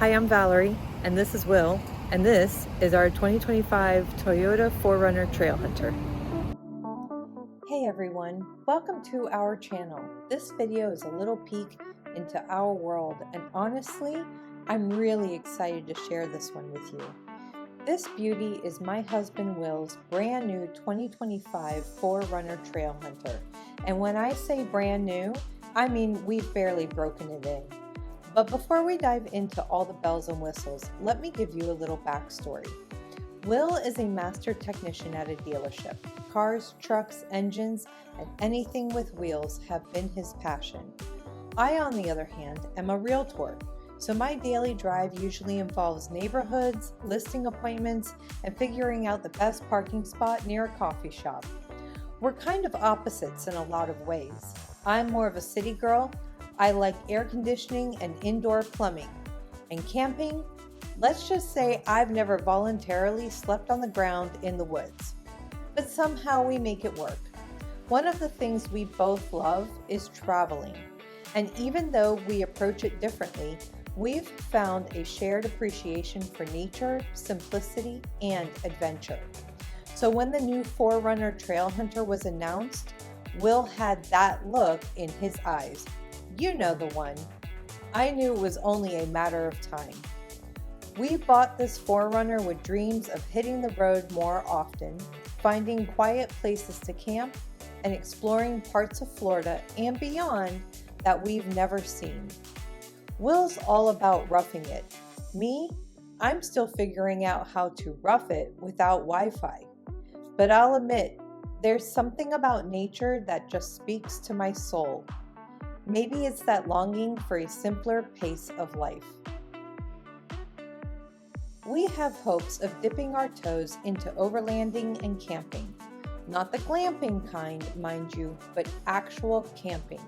Hi, I'm Valerie, and this is Will, and this is our 2025 Toyota 4Runner Trailhunter. Hey everyone, welcome to our channel. This video is a little peek into our world, and honestly, I'm really excited to share this one with you. This beauty is my husband Will's brand new 2025 4Runner Trailhunter, and when I say brand new, I mean we've barely broken it in. But before we dive into all the bells and whistles, let me give you a little backstory. Will is a master technician at a dealership. Cars, trucks, engines, and anything with wheels have been his passion. I, on the other hand, am a realtor, so my daily drive usually involves neighborhoods, listing appointments, and figuring out the best parking spot near a coffee shop. We're kind of opposites in a lot of ways. I'm more of a city girl. I like air conditioning and indoor plumbing. And camping? Let's just say I've never voluntarily slept on the ground in the woods. But somehow we make it work. One of the things we both love is traveling. And even though we approach it differently, we've found a shared appreciation for nature, simplicity, and adventure. So when the new 4Runner Trailhunter was announced, Will had that look in his eyes. You know the one. I knew it was only a matter of time. We bought this 4Runner with dreams of hitting the road more often, finding quiet places to camp, and exploring parts of Florida and beyond that we've never seen. Will's all about roughing it. Me, I'm still figuring out how to rough it without Wi-Fi. But I'll admit, there's something about nature that just speaks to my soul. Maybe it's that longing for a simpler pace of life. We have hopes of dipping our toes into overlanding and camping. Not the glamping kind, mind you, but actual camping.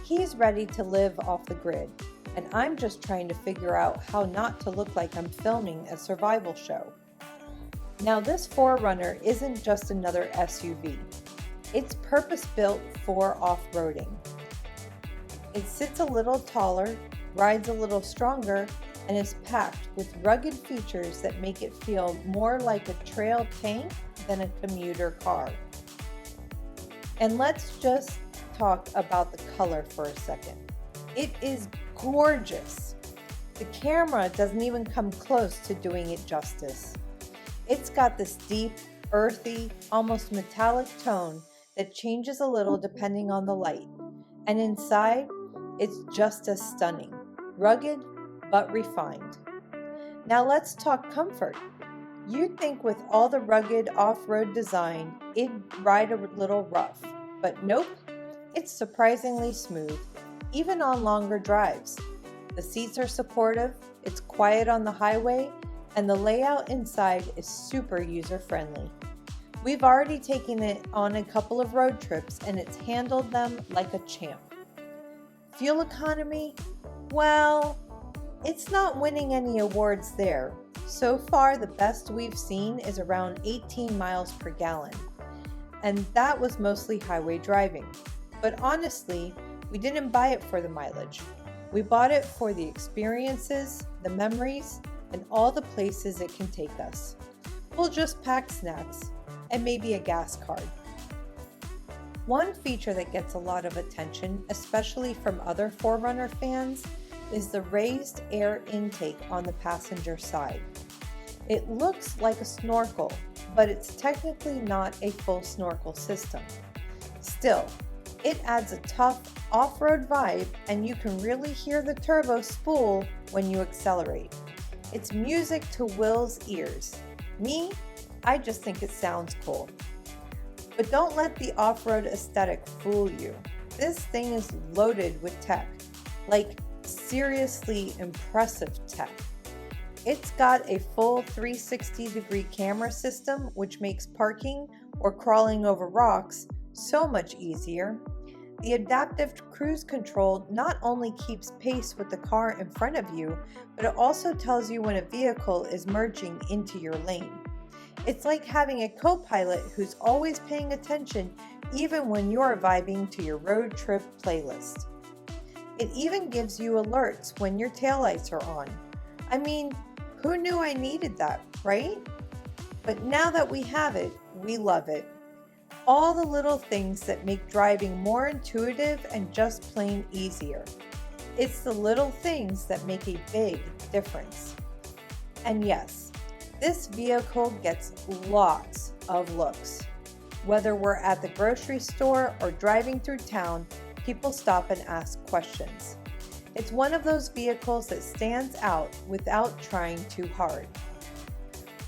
He's ready to live off the grid, and I'm just trying to figure out how not to look like I'm filming a survival show. Now, this 4Runner isn't just another SUV. It's purpose-built for off-roading. It sits a little taller, rides a little stronger, and is packed with rugged features that make it feel more like a trail tank than a commuter car. And let's just talk about the color for a second. It is gorgeous. The camera doesn't even come close to doing it justice. It's got this deep, earthy, almost metallic tone that changes a little depending on the light. And inside, it's just as stunning, rugged, but refined. Now let's talk comfort. You'd think with all the rugged off-road design, it'd ride a little rough, but nope, it's surprisingly smooth, even on longer drives. The seats are supportive, it's quiet on the highway, and the layout inside is super user-friendly. We've already taken it on a couple of road trips, and it's handled them like a champ. Fuel economy? Well, it's not winning any awards there. So far, the best we've seen is around 18 miles per gallon, and that was mostly highway driving. But honestly, we didn't buy it for the mileage. We bought it for the experiences, the memories, and all the places it can take us. We'll just pack snacks and maybe a gas card. One feature that gets a lot of attention, especially from other 4Runner fans, is the raised air intake on the passenger side. It looks like a snorkel, but it's technically not a full snorkel system. Still, it adds a tough off-road vibe, and you can really hear the turbo spool when you accelerate. It's music to Will's ears. Me, I just think it sounds cool. But don't let the off-road aesthetic fool you. This thing is loaded with tech, like seriously impressive tech. It's got a full 360-degree camera system, which makes parking or crawling over rocks so much easier. The adaptive cruise control not only keeps pace with the car in front of you, but it also tells you when a vehicle is merging into your lane. It's like having a co-pilot who's always paying attention even when you're vibing to your road trip playlist. It even gives you alerts when your taillights are on. I mean, who knew I needed that, right? But now that we have it, we love it. All the little things that make driving more intuitive and just plain easier. It's the little things that make a big difference. And yes, this vehicle gets lots of looks. Whether we're at the grocery store or driving through town, people stop and ask questions. It's one of those vehicles that stands out without trying too hard.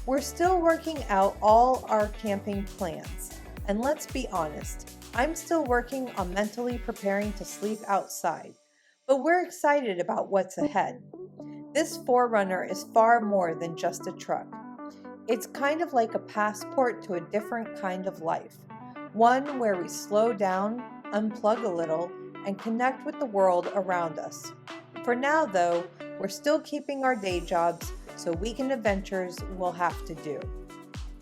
We're still working out all our camping plans, and let's be honest, I'm still working on mentally preparing to sleep outside, but we're excited about what's ahead. This 4Runner is far more than just a truck. It's kind of like a passport to a different kind of life, one where we slow down, unplug a little, and connect with the world around us. For now, though, we're still keeping our day jobs so weekend adventures we'll have to do.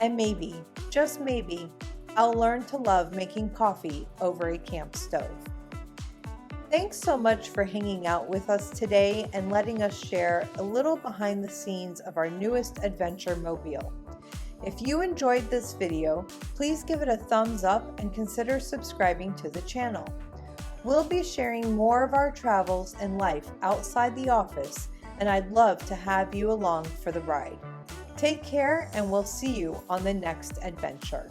And maybe, just maybe, I'll learn to love making coffee over a camp stove. Thanks so much for hanging out with us today and letting us share a little behind the scenes of our newest adventure mobile. If you enjoyed this video, please give it a thumbs up and consider subscribing to the channel. We'll be sharing more of our travels and life outside the office, and I'd love to have you along for the ride. Take care, and we'll see you on the next adventure.